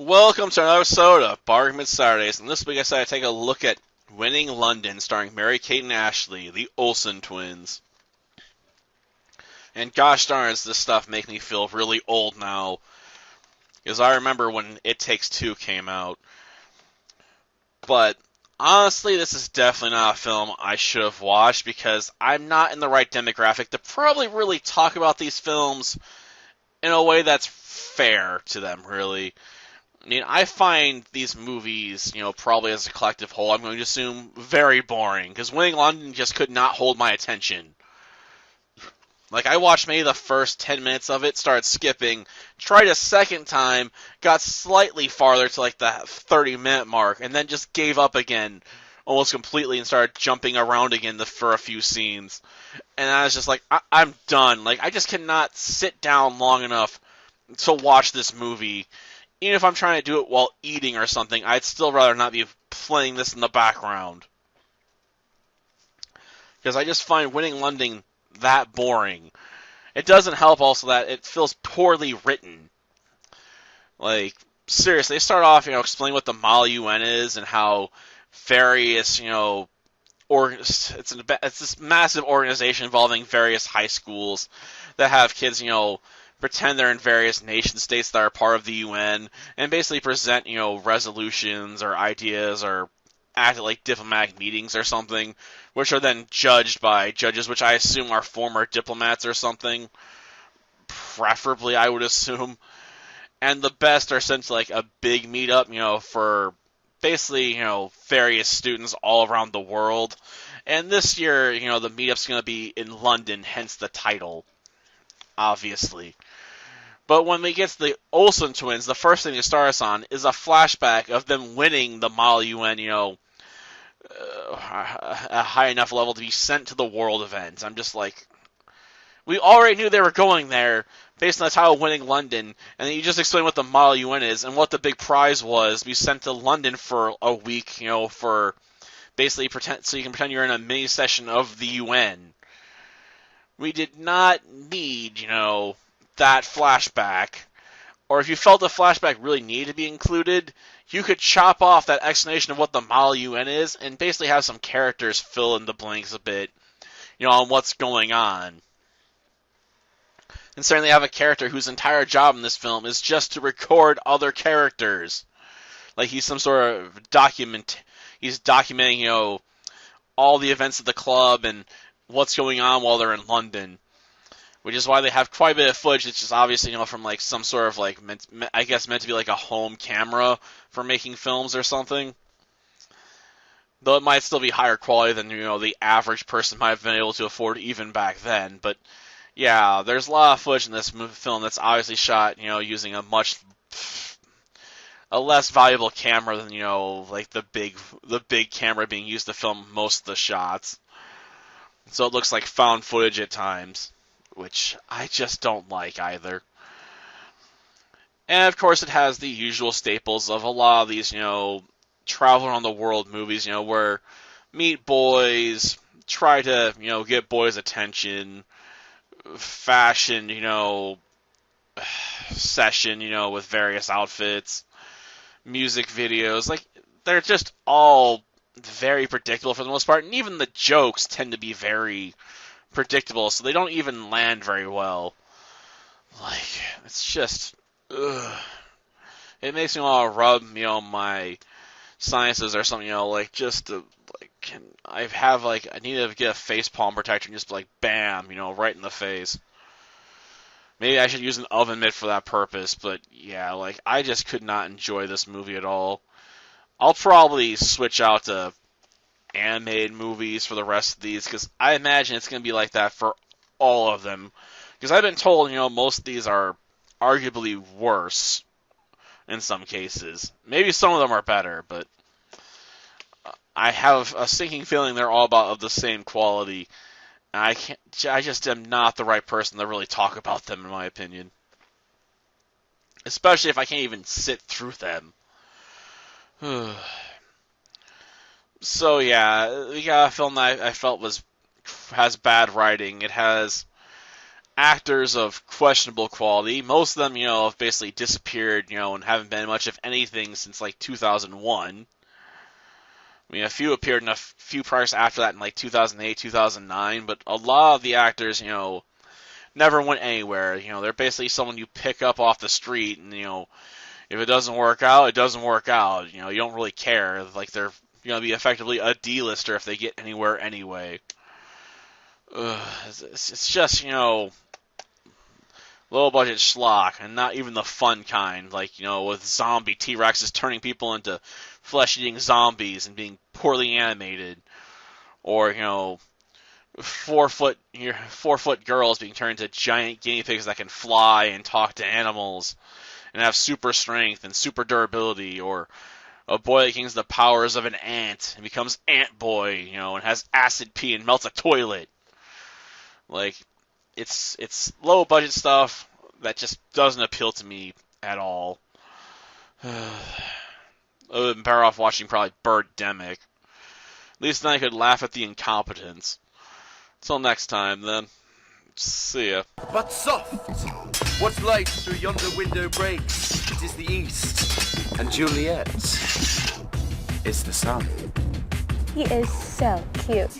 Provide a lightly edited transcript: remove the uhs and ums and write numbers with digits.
Welcome to another episode of Bargain Saturdays, and this week I decided to take a look at Winning London, starring Mary-Kate and Ashley, the Olsen twins. And gosh darn, does this stuff make me feel really old now, because I remember when It Takes Two came out. But honestly, this is definitely not a film I should have watched, because I'm not in the right demographic to probably really talk about these films in a way that's fair to them, really. I mean, I find these movies, probably as a collective whole, I'm going to assume very boring, because Winning London just could not hold my attention. Like, I watched maybe the first 10 minutes of it, started skipping, tried a second time, got slightly farther to like the 30-minute mark, and then just gave up again, almost completely, and started jumping around again for a few scenes. And I was just like, I'm done. Like, I just cannot sit down long enough to watch this movie. Even if I'm trying to do it while eating or something, I'd still rather not be playing this in the background. Because I just find Winning London that boring. It doesn't help also that it feels poorly written. Like, seriously, they start off, explaining what the Mall UN is and how various, it's this massive organization involving various high schools that have kids, pretend they're in various nation states that are part of the UN, and basically present, resolutions or ideas or act at like diplomatic meetings or something, which are then judged by judges, which I assume are former diplomats or something. Preferably, I would assume. And the best are sent to like a big meetup, for basically, various students all around the world. And this year, the meetup's going to be in London, hence the title, obviously. But when we get to the Olsen twins, the first thing to start us on is a flashback of them winning the Mall UN, a high enough level to be sent to the world event. I'm just like, we already knew they were going there based on the title Winning London, and then you just explain what the Mall UN is and what the big prize was. Be sent to London for a week, for basically so you can pretend you're in a mini session of the UN. We did not need, that flashback. Or if you felt the flashback really needed to be included, you could chop off that explanation of what the Mall UN is and basically have some characters fill in the blanks a bit, on what's going on. And certainly have a character whose entire job in this film is just to record other characters. Like he's some sort of he's documenting, all the events of the club and what's going on while they're in London. Which is why they have quite a bit of footage that's just obviously, from like some sort of like, meant to be like a home camera for making films or something. Though it might still be higher quality than, the average person might have been able to afford even back then. But yeah, there's a lot of footage in this film that's obviously shot, using a less valuable camera than, like the big camera being used to film most of the shots. So it looks like found footage at times, which I just don't like either. And of course, it has the usual staples of a lot of these, travel around the world movies, where meet boys, try to, get boys' attention, fashion, session, with various outfits, music videos. Like, they're just all very predictable for the most part, and even the jokes tend to be very predictable, so they don't even land very well. Like, it's just, ugh. It makes me want to rub, my sinuses or something, like, just to, like, I need to get a face palm protector and just, like, bam, right in the face. Maybe I should use an oven mitt for that purpose, but, yeah, like, I just could not enjoy this movie at all. I'll probably switch out to animated movies for the rest of these, because I imagine it's going to be like that for all of them. Because I've been told, most of these are arguably worse in some cases. Maybe some of them are better, but I have a sinking feeling they're all about of the same quality. And I just am not the right person to really talk about them, in my opinion. Especially if I can't even sit through them. So yeah, we got a film that I felt has bad writing. It has actors of questionable quality. Most of them, have basically disappeared, and haven't been much of anything since like 2001. I mean, a few appeared in a few projects after that in like 2008, 2009, but a lot of the actors, never went anywhere. They're basically someone you pick up off the street, and if it doesn't work out, it doesn't work out. You don't really care. Like they're gonna be effectively a D-lister if they get anywhere anyway. It's just low budget schlock, and not even the fun kind. Like with zombie T-Rexes turning people into flesh-eating zombies and being poorly animated, or 4 foot girls being turned into giant guinea pigs that can fly and talk to animals and have super strength and super durability, or a boy that gains the powers of an ant and becomes Ant Boy, and has acid pee and melts a toilet. Like, it's low budget stuff that just doesn't appeal to me at all. I would have been better off watching probably Birdemic. At least then I could laugh at the incompetence. Till next time, then. See ya. But soft! What light through yonder window breaks? It is the east, and Juliet is the sun. He is so cute.